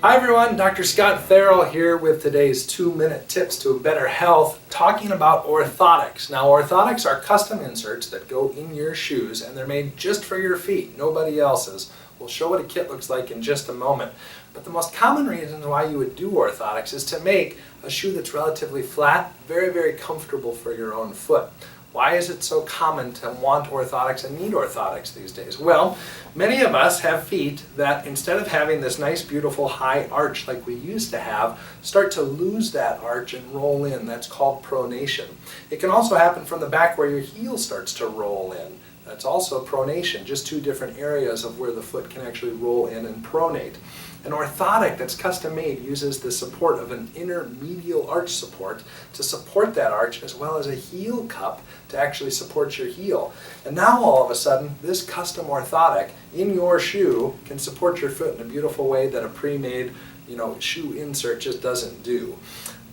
Hi everyone, Dr. Scott Theirl here with today's 2-minute tips to better health, talking about orthotics. Now orthotics are custom inserts that go in your shoes and they're made just for your feet, nobody else's. We'll show what a kit looks like in just a moment. But the most common reason why you would do orthotics is to make a shoe that's relatively flat, very comfortable for your own foot. Why is it so common to want orthotics and need orthotics these days? Well, many of us have feet that instead of having this nice beautiful high arch like we used to have, start to lose that arch and roll in. That's called pronation. It can also happen from the back where your heel starts to roll in. That's also pronation, just two different areas of where the foot can actually roll in and pronate. An orthotic that's custom made uses the support of an inner medial arch support to support that arch, as well as a heel cup to actually support your heel. And now all of a sudden, this custom orthotic in your shoe can support your foot in a beautiful way that a pre-made, shoe insert just doesn't do.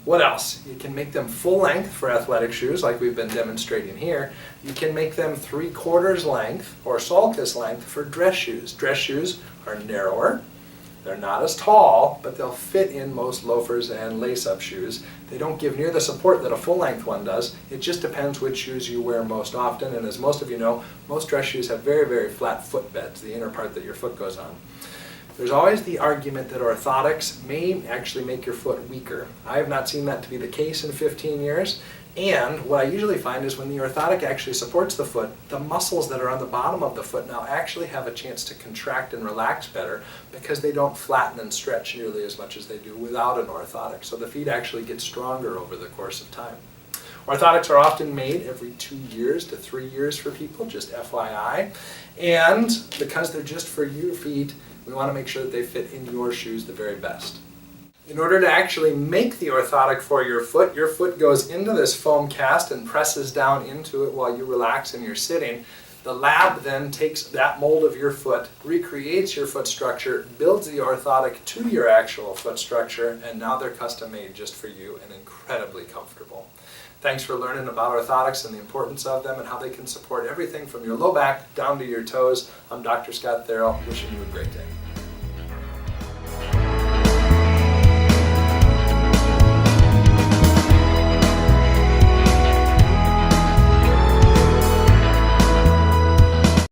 What else? You can make them full length for athletic shoes like we've been demonstrating here. You can make them 3/4 length or sulcus length for dress shoes. Dress shoes are narrower. They're not as tall, but they'll fit in most loafers and lace-up shoes. They don't give near the support that a full-length one does. It just depends which shoes you wear most often, and as most of you know, most dress shoes have very flat footbeds, the inner part that your foot goes on. There's always the argument that orthotics may actually make your foot weaker. I have not seen that to be the case in 15 years. And what I usually find is when the orthotic actually supports the foot, the muscles that are on the bottom of the foot now actually have a chance to contract and relax better because they don't flatten and stretch nearly as much as they do without an orthotic. So the feet actually get stronger over the course of time. Orthotics are often made every 2 years to 3 years for people, just FYI. And because they're just for your feet, we want to make sure that they fit in your shoes the very best. In order to actually make the orthotic for your foot goes into this foam cast and presses down into it while you relax and you're sitting. The lab then takes that mold of your foot, recreates your foot structure, builds the orthotic to your actual foot structure, and now they're custom made just for you and incredibly comfortable. Thanks for learning about orthotics and the importance of them and how they can support everything from your low back down to your toes. I'm Dr. Scott Theirl, wishing you a great day.